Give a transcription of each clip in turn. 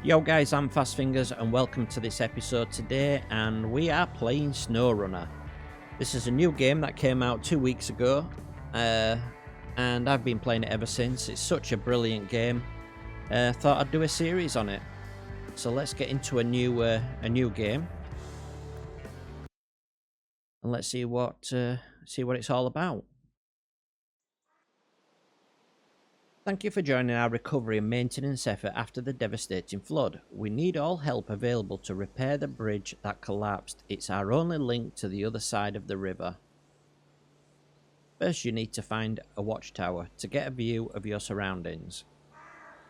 Yo guys, I'm FastFingers and welcome to this episode today, and we are playing Snowrunner. This is a new game that came out 2 weeks ago, and I've been playing it ever since. It's such a brilliant game. Thought I'd do a series on it. So let's get into a new game, and let's see what it's all about. Thank you for joining our recovery and maintenance effort after the devastating flood. We need all help available to repair the bridge that collapsed. It's our only link to the other side of the river. First, you need to find a watchtower to get a view of your surroundings.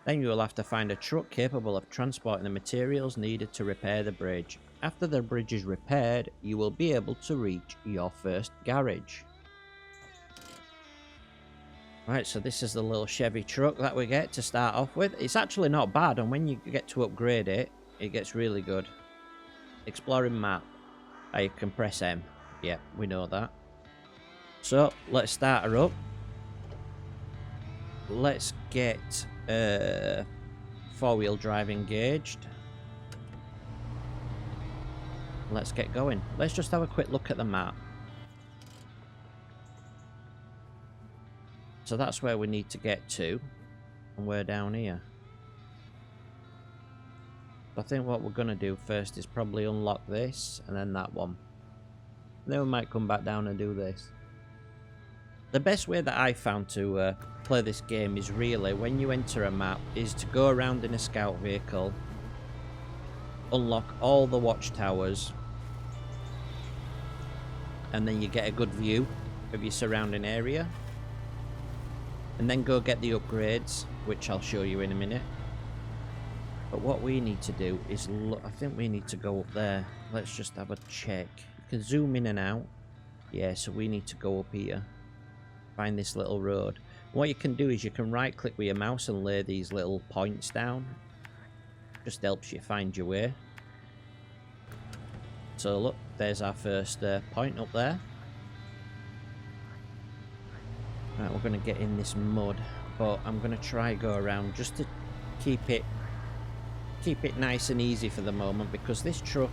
Then you will have to find a truck capable of transporting the materials needed to repair the bridge. After the bridge is repaired, you will be able to reach your first garage. Right, so this is the little Chevy truck that we get to start off with. It's actually not bad, and when you get to upgrade it, it gets really good. Exploring map. You can press M. Yeah, we know that. So, let's start her up. Let's get four-wheel drive engaged. Let's get going. Let's just have a quick look at the map. So that's where we need to get to, and we're down here. I think what we're going to do first is probably unlock this, and then that one. And then we might come back down and do this. The best way that I found to play this game is really, when you enter a map, is to go around in a scout vehicle, unlock all the watchtowers, and then you get a good view of your surrounding area. And then go get the upgrades, which I'll show you in a minute. But what we need to do is look. I think we need to go up there. Let's just have a check. You can zoom in and out. Yeah, so we need to go up here. Find this little road. What you can do is you can right click with your mouse and lay these little points down. Just helps you find your way. So look, there's our first point up there. Right, we're going to get in this mud, but I'm going to try go around just to keep it nice and easy for the moment, because this truck,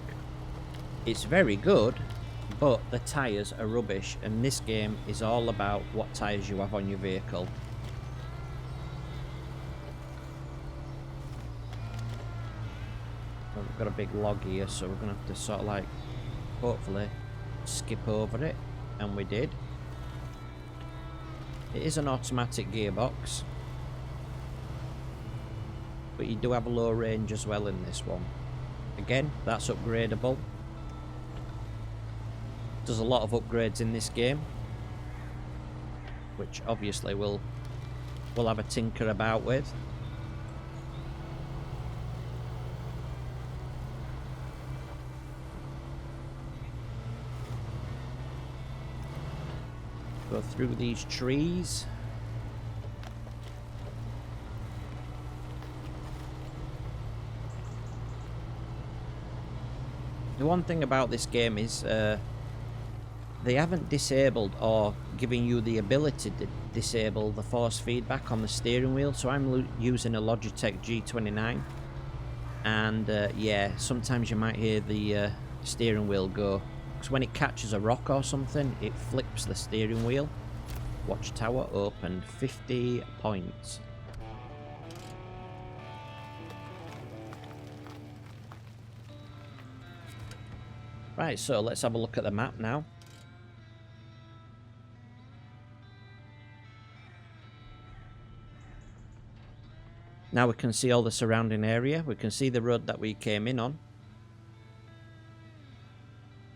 it's very good, but the tyres are rubbish, and this game is all about what tyres you have on your vehicle. Well, we've got a big log here, so we're going to have to sort of like, hopefully, skip over it, and we did. It is an automatic gearbox, but you do have a low range as well in this one. Again, that's upgradable. There's a lot of upgrades in this game, which obviously we'll have a tinker about with. Go through these trees. The one thing about this game is they haven't disabled or given you the ability to disable the force feedback on the steering wheel. So I'm using a Logitech G29, and yeah, sometimes you might hear the steering wheel go. When it catches a rock or something, it flips the steering wheel. Watchtower opened, 50 points. Right, so let's have a look at the map now. Now we can see all the surrounding area. We can see the road that we came in on.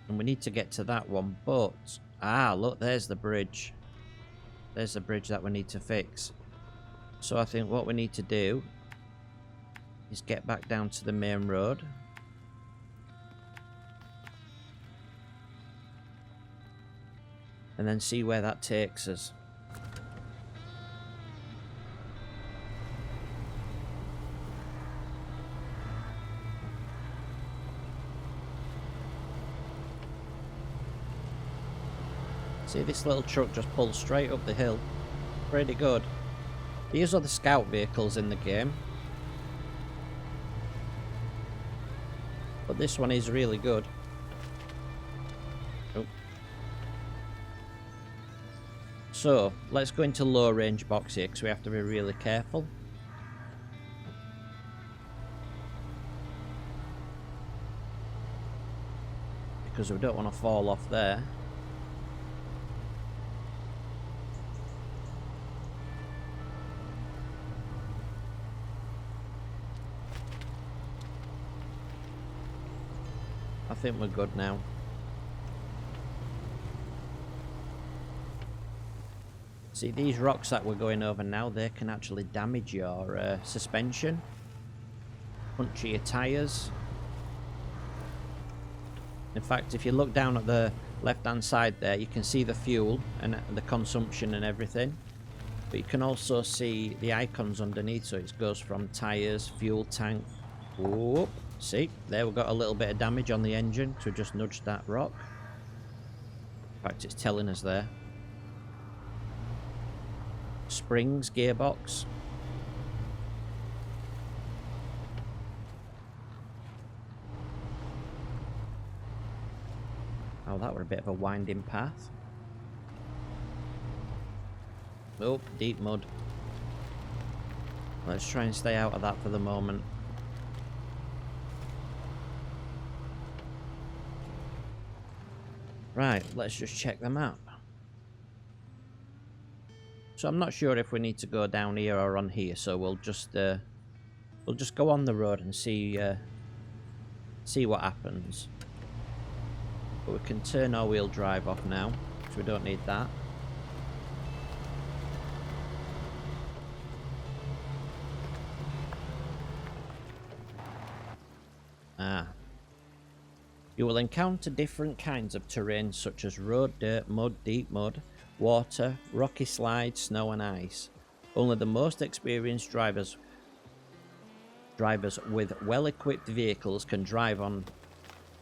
And we need to get to that one, but... Ah, look, there's the bridge. There's the bridge that we need to fix. So I think what we need to do is get back down to the main road. And then see where that takes us. See, this little truck just pulls straight up the hill. Pretty good. These are the scout vehicles in the game. But this one is really good. Oh. So, let's go into low range box here, because we have to be really careful. Because we don't want to fall off there. I think we're good now. See, these rocks that we're going over now, they can actually damage your suspension, puncture your tyres. In fact, if you look down at the left-hand side there, you can see the fuel and the consumption and everything. But you can also see the icons underneath, so it goes from tyres, fuel tank. Whoop. See, there we've got a little bit of damage on the engine, so we just nudged that rock. In fact, it's telling us there. Springs, gearbox. Oh, that were a bit of a winding path. Oh, deep mud. Let's try and stay out of that for the moment. Right, let's just check the map. So I'm not sure if we need to go down here or on here, so we'll just go on the road and see what happens. But we can turn our wheel drive off now, because we don't need that. You will encounter different kinds of terrain such as road, dirt, mud, deep mud, water, rocky slides, snow and ice. Only the most experienced drivers with well-equipped vehicles can drive on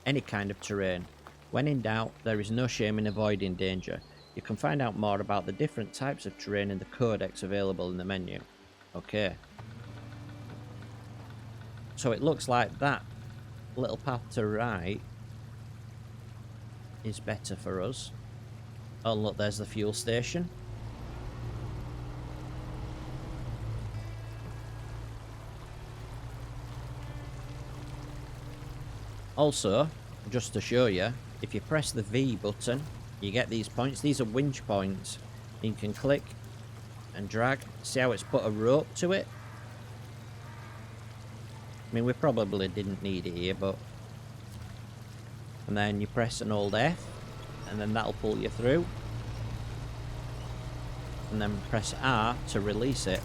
any kind of terrain. When in doubt, there is no shame in avoiding danger. You can find out more about the different types of terrain in the codex available in the menu. Okay. So it looks like that little path to right is better for us. Oh look, there's the fuel station. Also, just to show you, if you press the V button, you get these points. These are winch points. You can click and drag. See how it's put a rope to it? I mean, we probably didn't need it here, but... And then you press and hold F, and then that'll pull you through. And then press R to release it.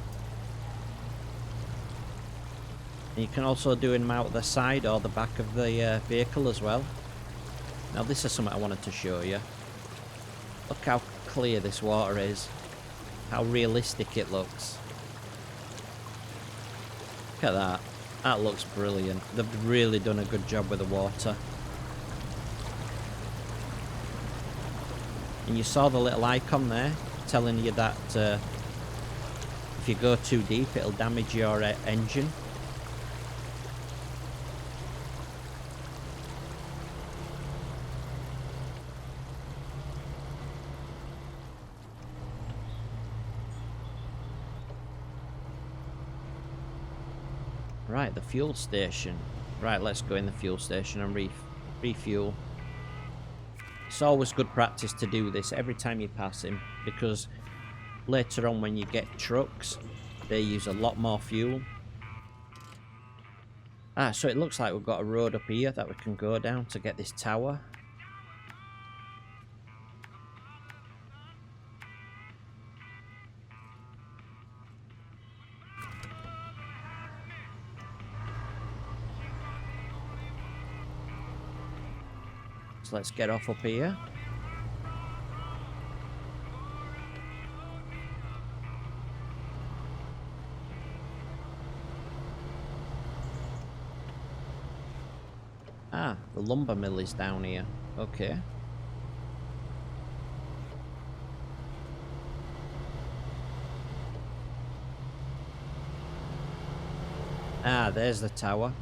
And you can also do them out the side or the back of the vehicle as well. Now this is something I wanted to show you. Look how clear this water is. How realistic it looks. Look at that. That looks brilliant. They've really done a good job with the water. And you saw the little icon there telling you that if you go too deep it'll damage your engine. Right, the fuel station. Right, let's go in the fuel station and refuel. It's always good practice to do this every time you pass him, because later on when you get trucks, they use a lot more fuel. Ah, so it looks like we've got a road up here that we can go down to get this tower. So let's get off up here. Ah, the lumber mill is down here. Okay. Ah, there's the tower.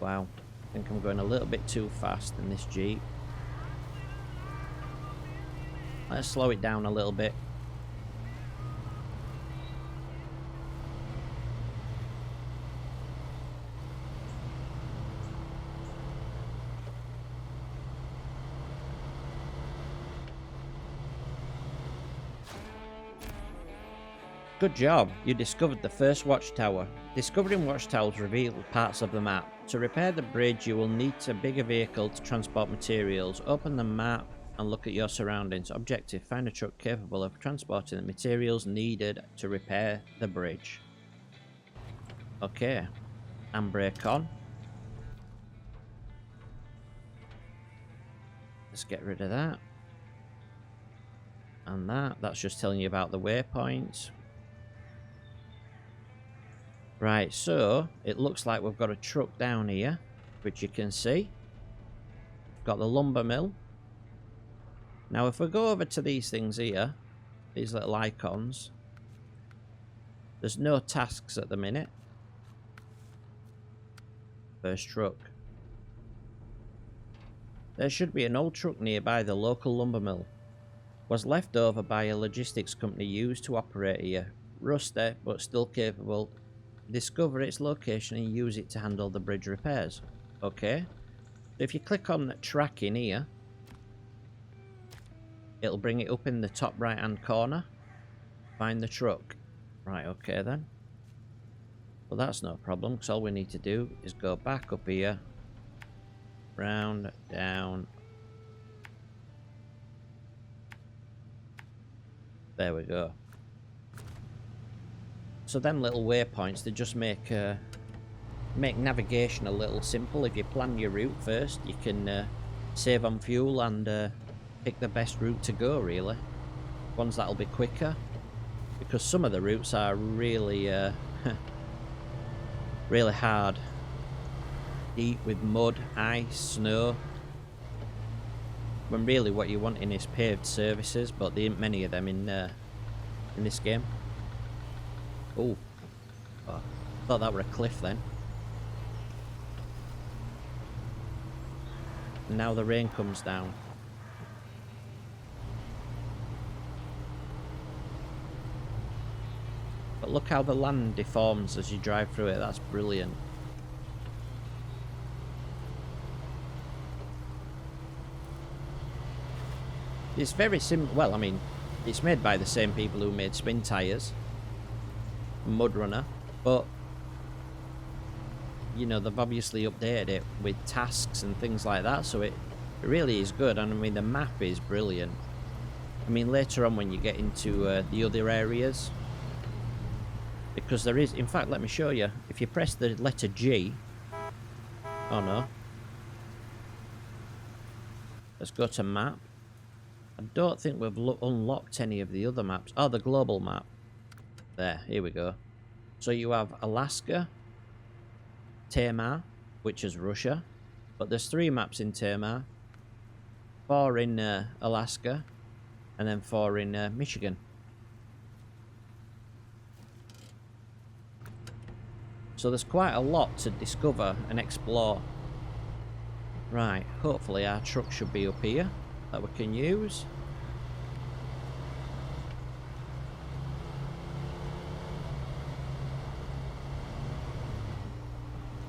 Wow, I think I'm going a little bit too fast in this Jeep. Let's slow it down a little bit. Good job, you discovered the first watchtower. Discovering watchtowers reveals parts of the map. To repair the bridge, you will need a bigger vehicle to transport materials. Open the map and look at your surroundings. Objective, find a truck capable of transporting the materials needed to repair the bridge. Okay, handbrake on. Let's get rid of that. And that's just telling you about the waypoints. Right, so it looks like we've got a truck down here, which you can see. Got the lumber mill. Now if we go over to these things here, these little icons, there's no tasks at the minute. First truck. There should be an old truck nearby the local lumber mill. Was left over by a logistics company used to operate here. Rusty, but still capable. Discover its location and use it to handle the bridge repairs. Okay. So if you click on tracking here, it'll bring it up in the top right hand corner. Find the truck. Right, okay then. Well, that's no problem, because all we need to do is go back up here, round, down. There we go. So them little waypoints, they just make navigation a little simple. If you plan your route first, you can save on fuel and pick the best route to go, really. Ones that'll be quicker. Because some of the routes are really, really hard. Deep with mud, ice, snow. When really what you're wanting is paved surfaces, but there ain't many of them in this game. Oh, I thought that were a cliff then. And now the rain comes down. But look how the land deforms as you drive through it. That's brilliant. It's very simple. Well, I mean, it's made by the same people who made spin tyres. Mudrunner, but you know, they've obviously updated it with tasks and things like that, so it really is good. And I mean, the map is brilliant. I mean, later on when you get into the other areas, because there is, in fact, let me show you. If you press the letter G, oh no, let's go to map. I don't think we've unlocked any of the other maps. Oh, the global map. There, here we go. So you have Alaska, Tamar, which is Russia, but there's 3 maps in Tamar, 4 in Alaska, and then 4 in Michigan. So there's quite a lot to discover and explore. Right, hopefully our truck should be up here that we can use.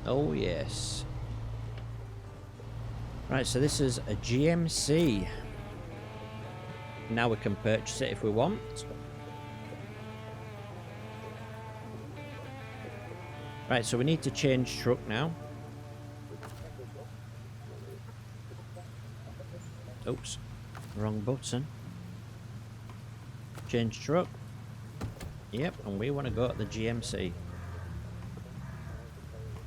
Oh yes. Right, so this is a GMC. Now we can purchase it if we want. Right, so we need to change truck now. Oops, wrong button. Change truck. Yep, and we want to go at the GMC.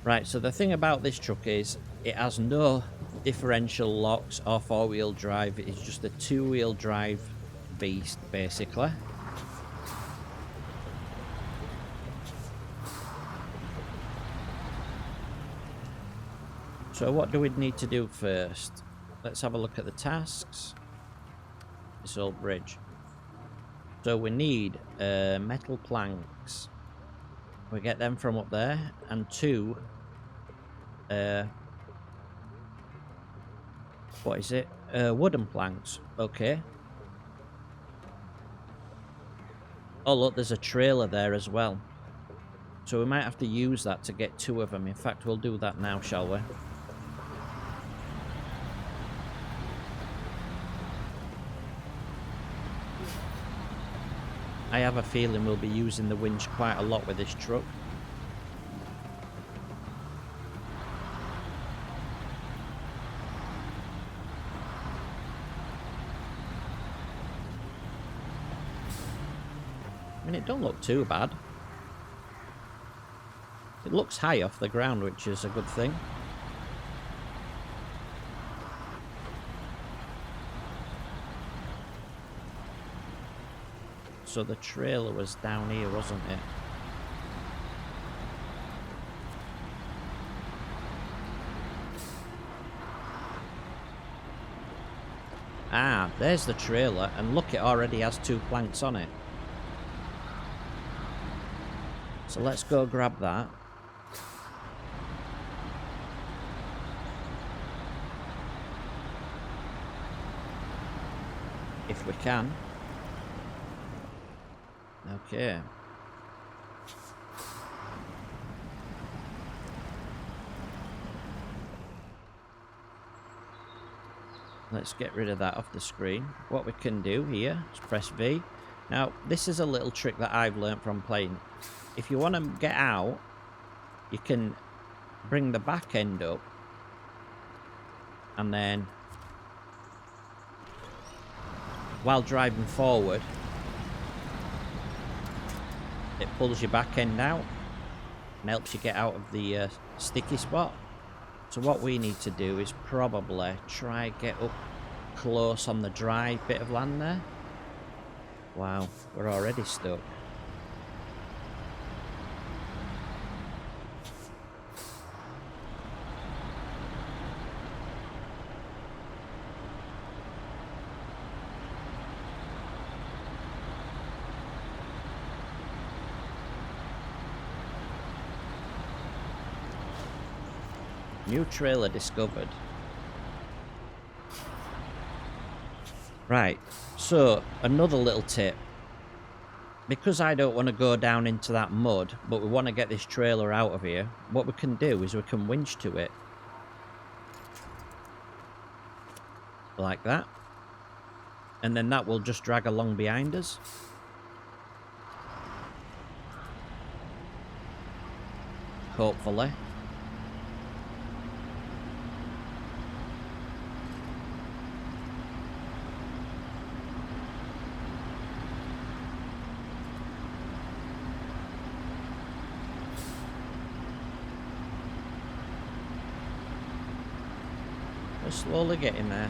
Right, so the thing about this truck is it has no differential locks or 4-wheel drive. It's just a 2-wheel drive beast, basically. So what do we need to do first? Let's have a look at the tasks. This old bridge. So we need metal planks. We get them from up there, and 2 what is it? Wooden planks. Okay. Oh look, there's a trailer there as well. So we might have to use that to get 2 of them. In fact, we'll do that now, shall we? I have a feeling we'll be using the winch quite a lot with this truck. I mean, it don't look too bad. It looks high off the ground, which is a good thing. So the trailer was down here, wasn't it? Ah, there's the trailer, and look, it already has 2 planks on it. So let's go grab that. If we can. Okay. Let's get rid of that off the screen. What we can do here is press V. Now, this is a little trick that I've learned from playing. If you want to get out, you can bring the back end up and then while driving forward, it pulls your back end out and helps you get out of the sticky spot. So what we need to do is probably try get up close on the dry bit of land there. Wow, we're already stuck. New trailer discovered. Right, so another little tip. Because I don't want to go down into that mud, but we want to get this trailer out of here, what we can do is we can winch to it. Like that. And then that will just drag along behind us. Hopefully. We're slowly getting there.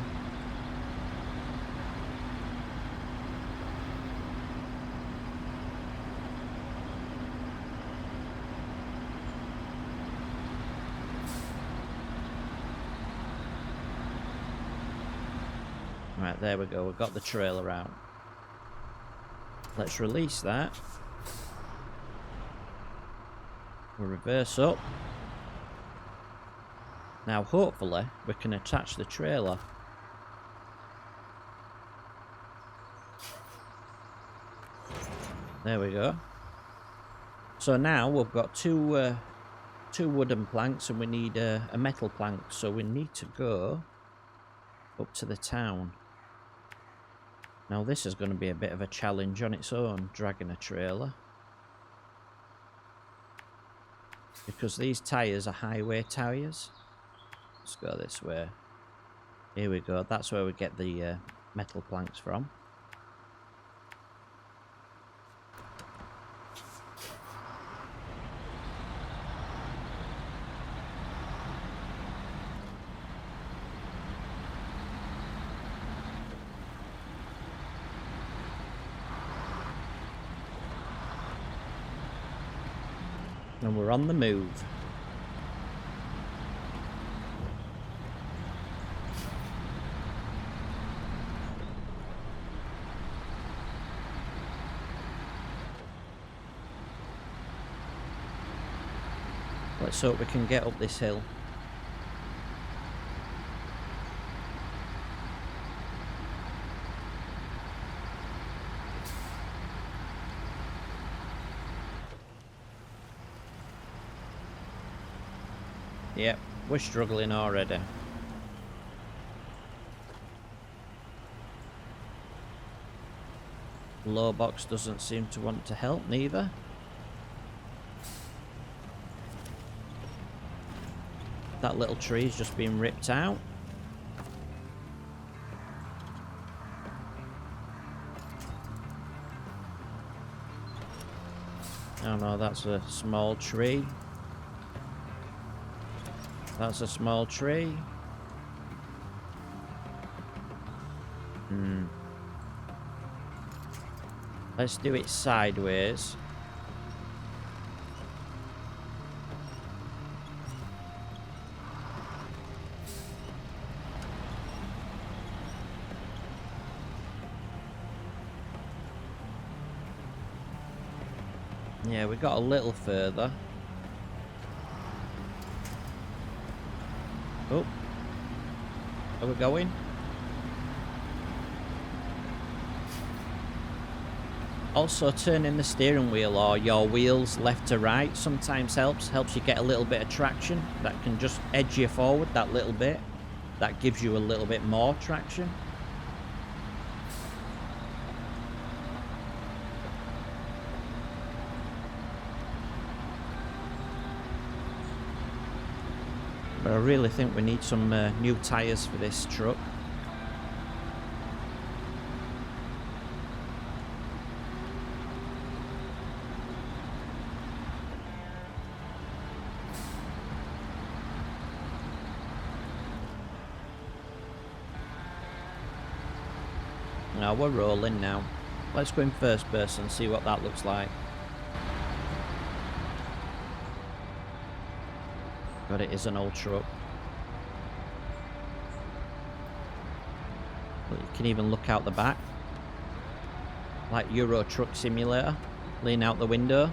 Right, there we go. We've got the trailer out. Let's release that. We'll reverse up. Now, hopefully, we can attach the trailer. There we go. So now we've got two wooden planks and we need a metal plank. So we need to go up to the town. Now this is going to be a bit of a challenge on its own, dragging a trailer. Because these tyres are highway tyres. Let's go this way. Here we go. That's where we get the metal planks from. And we're on the move. Let's hope we can get up this hill. Yep, we're struggling already. Low box doesn't seem to want to help neither. That little tree's just been ripped out. Oh no, that's a small tree. That's a small tree. Let's do it sideways. Yeah, we got a little further. Oh. Are we going? Also, turning the steering wheel or your wheels left to right sometimes helps you get a little bit of traction. That can just edge you forward that little bit. That gives you a little bit more traction. But I really think we need some new tyres for this truck. Now we're rolling now. Let's go in first person and see what that looks like. God, it is an old truck. But you can even look out the back. Like Euro Truck Simulator. Lean out the window.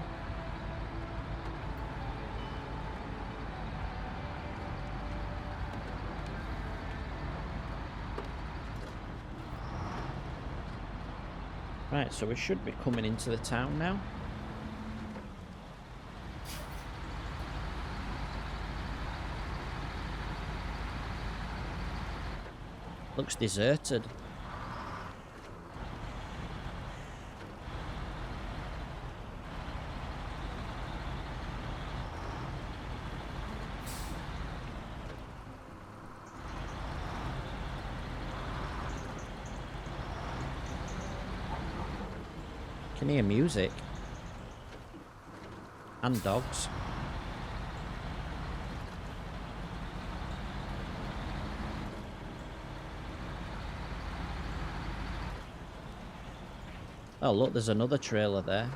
Right, so we should be coming into the town now. Looks deserted. Can hear music and dogs. Oh look, there's another trailer there.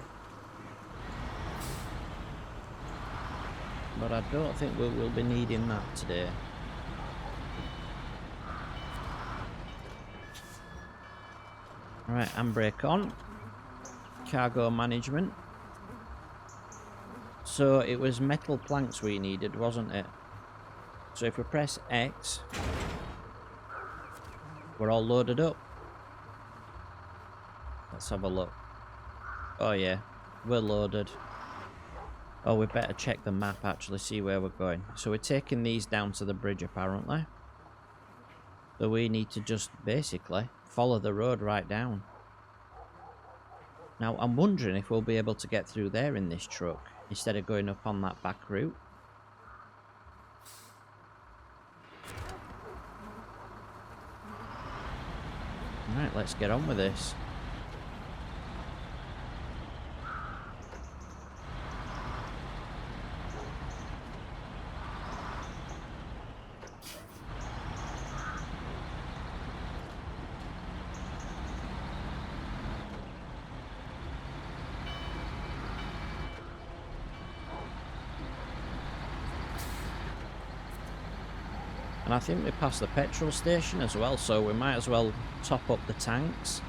But I don't think we'll be needing that today. Alright, handbrake on. Cargo management. So it was metal planks we needed, wasn't it? So if we press X, we're all loaded up. Let's have a look. Oh yeah, we're loaded. Oh, we better check the map actually, see where we're going. So we're taking these down to the bridge apparently. So we need to just basically follow the road right down. Now I'm wondering if we'll be able to get through there in this truck instead of going up on that back route. Alright, let's get on with this. And I think we passed the petrol station as well, so we might as well top up the tanks.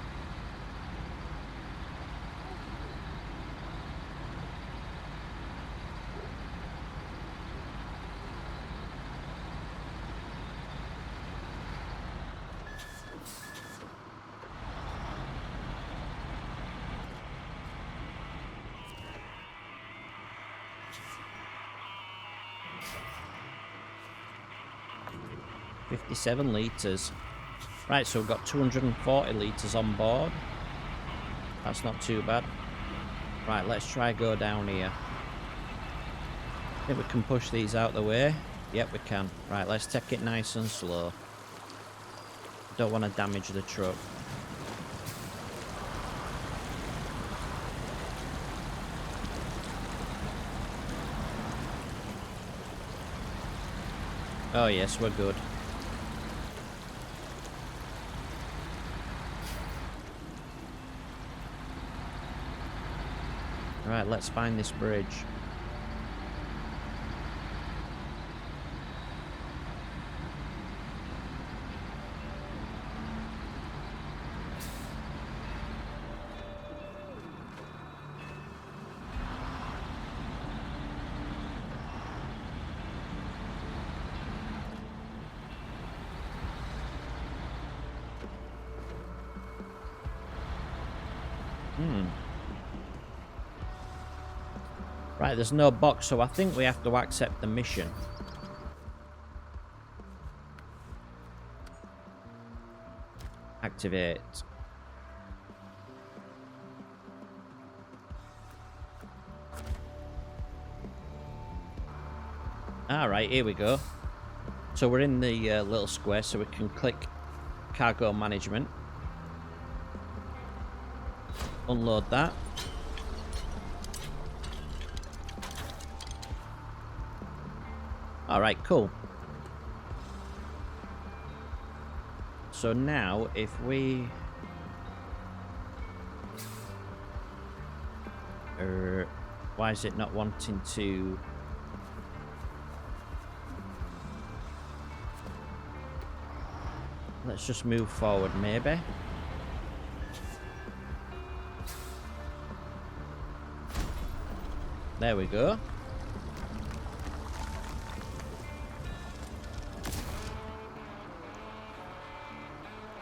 57 litres. Right, so we've got 240 litres on board. That's not too bad. Right, let's try go down here. I think we can push these out the way. Yep, we can. Right, let's take it nice and slow. Don't want to damage the truck. Oh yes, we're good. Right, let's find this bridge. Right, there's no box, so I think we have to accept the mission. Activate. Alright, here we go. So we're in the little square, so we can click cargo management. Unload that. Alright, cool. So now, if we... why is it not wanting to... Let's just move forward, maybe. There we go.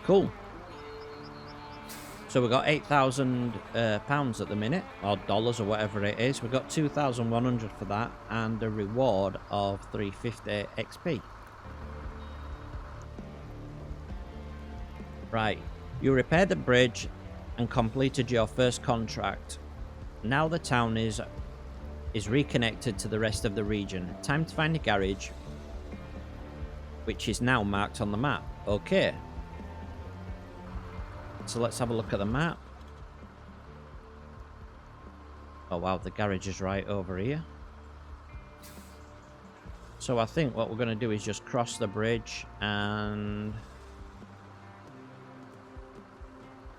Cool. So we've got £8,000 at the minute, or dollars, or whatever it is. We've got 2,100 for that, and a reward of 350 XP. Right. You repaired the bridge and completed your first contract. Now the town is reconnected to the rest of the region. Time to find a garage, which is now marked on the map. Okay. So let's have a look at the map. Oh wow, the garage is right over here. So I think what we're going to do is just cross the bridge and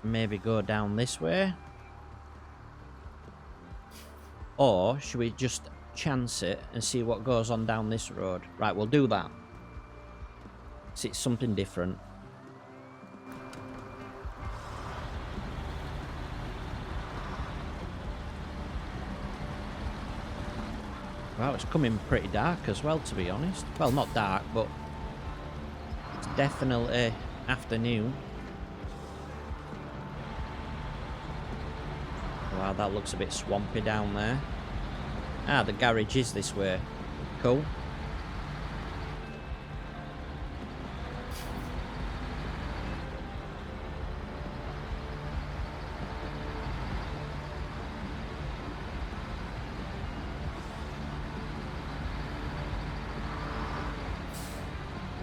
maybe go down this way. Or should we just chance it and see what goes on down this road? Right, we'll do that. See, it's something different. Well, it's coming pretty dark as well, to be honest. Well, not dark, but it's definitely afternoon. Wow, that looks a bit swampy down there. Ah, the garage is this way. Cool.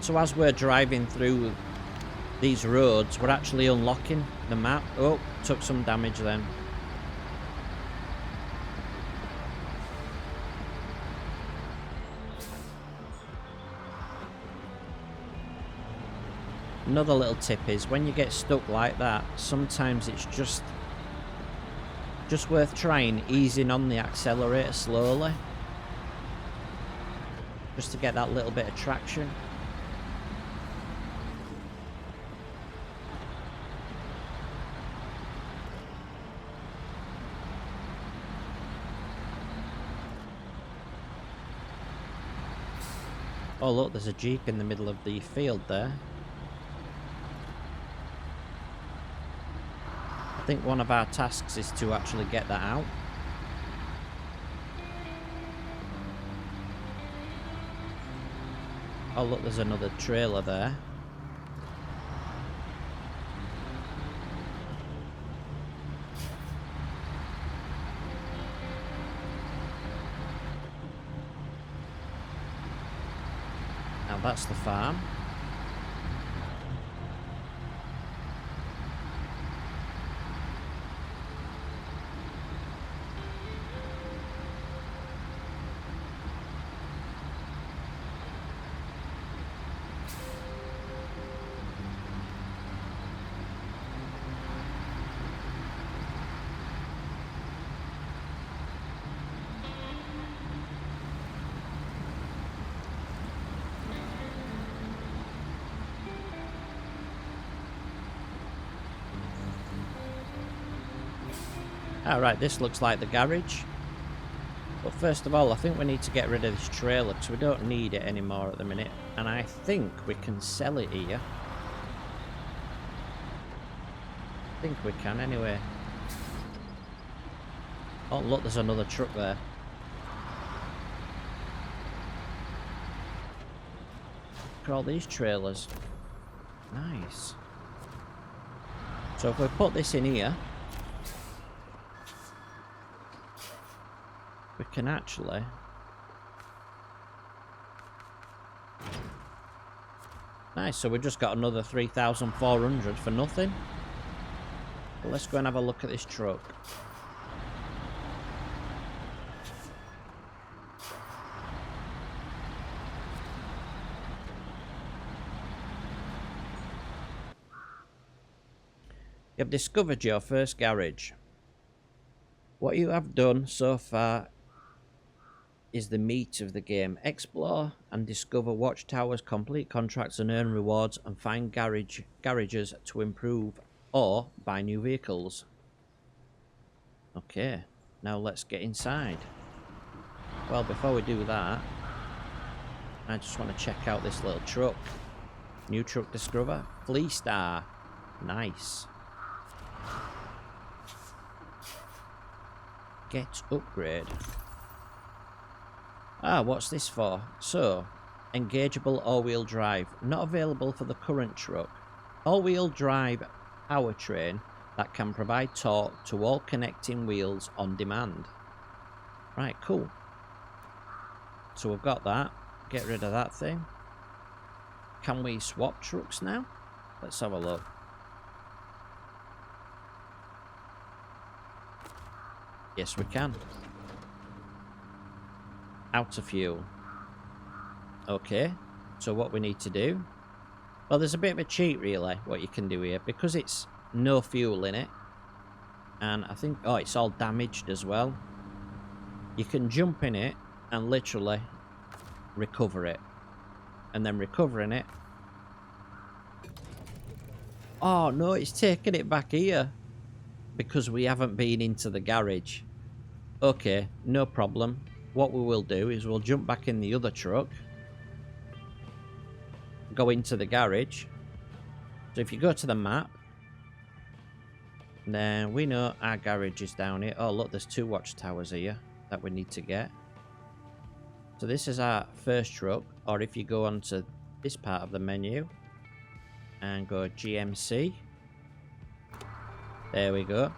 So as we're driving through these roads, we're actually unlocking the map. Oh, took some damage then. Another little tip is when you get stuck like that, sometimes it's just worth trying easing on the accelerator slowly, just to get that little bit of traction. Oh look, there's a Jeep in the middle of the field there. I think one of our tasks is to actually get that out. Oh look, there's another trailer there. Now that's the farm. Alright, this looks like the garage. But first of all, I think we need to get rid of this trailer because we don't need it anymore at the minute. And I think we can sell it here. I think we can anyway. Oh look, there's another truck there. Look at all these trailers. Nice. So if we put this in here, we can actually nice, so we just got another 3,400 for nothing. But let's go and have a look at this truck. You have discovered your first garage. What you have done so far is the meat of the game. Explore and discover watchtowers, complete contracts and earn rewards, and find garages to improve or buy new vehicles. Okay, now let's get inside. Well, before we do that, I just want to check out this little truck. New truck discover. Flea Star. Nice. Get upgrade. Ah, what's this for? So, engageable all-wheel drive. Not available for the current truck. All-wheel drive powertrain that can provide torque to all connecting wheels on demand. Right, cool. So we've got that. Get rid of that thing. Can we swap trucks now? Let's have a look. Yes, we can. Out of fuel. Okay, so what we need to do, well, there's a bit of a cheat really what you can do here, because it's no fuel in it, and I think, oh, it's all damaged as well. You can jump in it and literally recover it, and then recovering it, oh no, it's taking it back here because we haven't been into the garage. Okay, no problem. What we will do is we'll jump back in the other truck, go into the garage. So if you go to the map, then we know our garage is down here. Oh look, there's 2 watchtowers here that we need to get. So this is our first truck, or if you go onto this part of the menu and go GMC, there we go.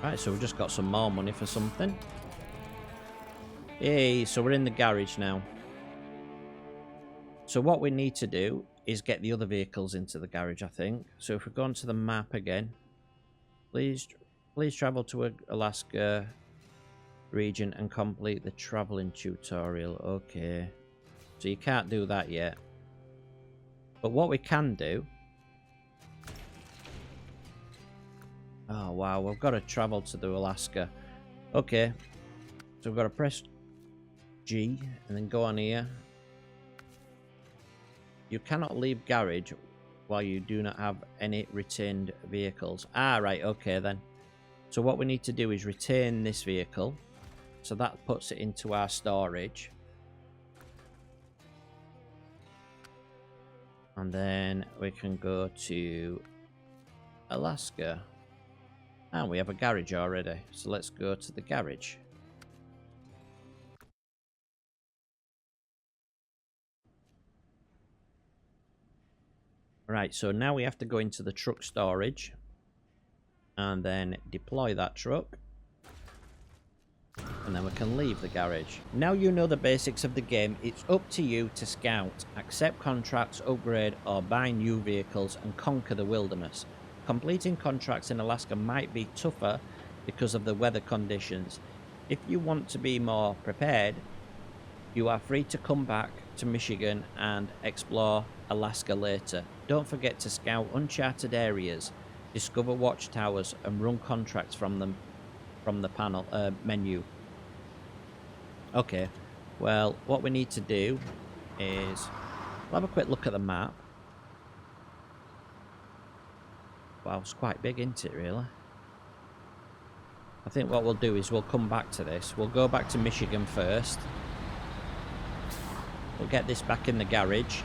Right, so we've just got some more money for something. Yay, so we're in the garage now. So what we need to do is get the other vehicles into the garage, I think. So if we go onto the map again, please travel to Alaska region and complete the traveling tutorial. Okay, so you can't do that yet. But what we can do, oh wow, we've got to travel to the Alaska. Okay, so we've got to press G and then go on here. You cannot leave garage while you do not have any retained vehicles. Ah, right, okay then. So what we need to do is retain this vehicle. So that puts it into our storage. And then we can go to Alaska. And we have a garage already. So let's go to the garage. Right, so now we have to go into the truck storage. And then deploy that truck. And then we can leave the garage. Now you know the basics of the game, it's up to you to scout, accept contracts, upgrade, or buy new vehicles and conquer the wilderness. Completing contracts in Alaska might be tougher because of the weather conditions. If you want to be more prepared, you are free to come back to Michigan and explore Alaska later. Don't forget to scout uncharted areas, discover watchtowers, and run contracts from them from the panel menu. Okay, well, what we need to do is we'll have a quick look at the map. Wow, it's quite big, isn't it, really? I think what we'll do is we'll come back to this. We'll go back to Michigan first. We'll get this back in the garage.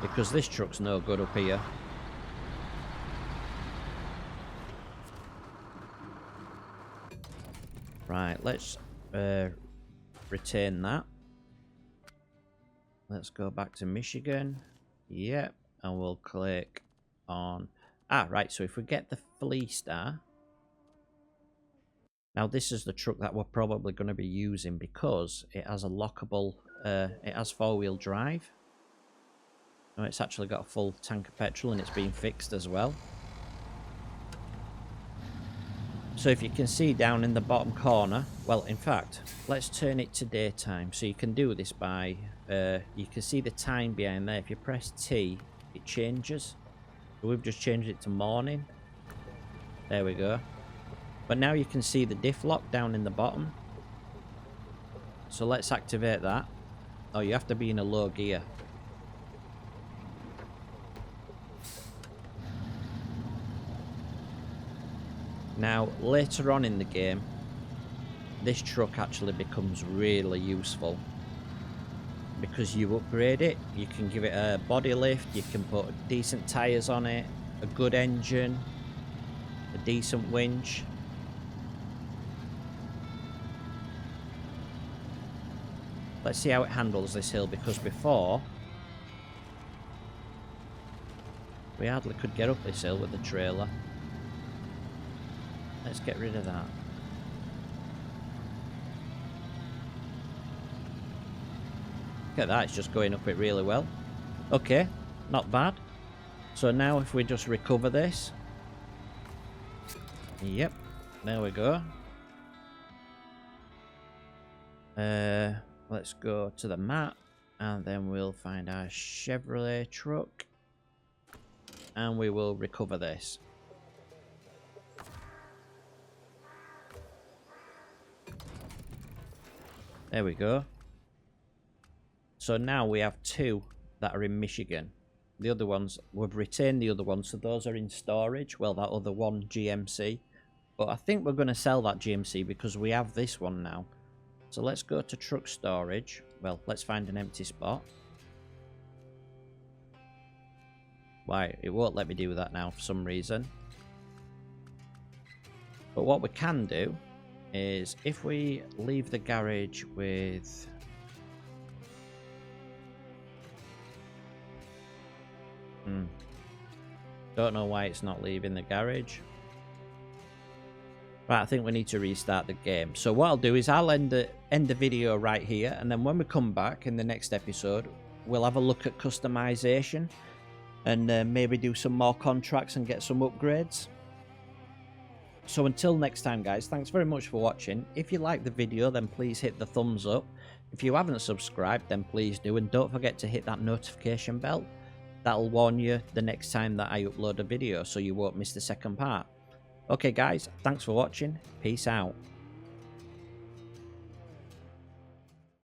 Because this truck's no good up here. Right, let's retain that. Let's go back to Michigan. Yep, and we'll click on... Ah, right, so if we get the Flea Star... Now this is the truck that we're probably going to be using because it has a lockable... it has four-wheel drive. No, it's actually got a full tank of petrol and it's been fixed as well. So if you can see down in the bottom corner, well, in fact, let's turn it to daytime. So you can do this by, you can see the time behind there. If you press T, it changes. So we've just changed it to morning. There we go. But now you can see the diff lock down in the bottom. So let's activate that. Oh, you have to be in a low gear. Now, later on in the game, this truck actually becomes really useful. Because you upgrade it, you can give it a body lift, you can put decent tyres on it, a good engine, a decent winch. Let's see how it handles this hill, because before, we hardly could get up this hill with the trailer. Let's get rid of that. Look at that, it's just going up it really well. Okay, not bad. So now if we just recover this. Yep, there we go. Let's go to the map. And then we'll find our Chevrolet truck. And we will recover this. There we go. So now we have two that are in Michigan. The other ones, we've retained the other ones, so those are in storage. Well, that other one, GMC. But I think we're going to sell that GMC because we have this one now. So let's go to truck storage. Well, let's find an empty spot. Why? It won't let me do that now for some reason. But what we can do is if we leave the garage with don't know why it's not leaving the garage. Right, I think we need to restart the game. So what I'll do is I'll end the video right here, and then when we come back in the next episode, we'll have a look at customization and maybe do some more contracts and get some upgrades. So until next time, guys, thanks very much for watching. If you liked the video, then please hit the thumbs up. If you haven't subscribed, then please do, and don't forget to hit that notification bell. That'll warn you the next time that I upload a video, so you won't miss the second part. Okay, guys, thanks for watching. Peace out.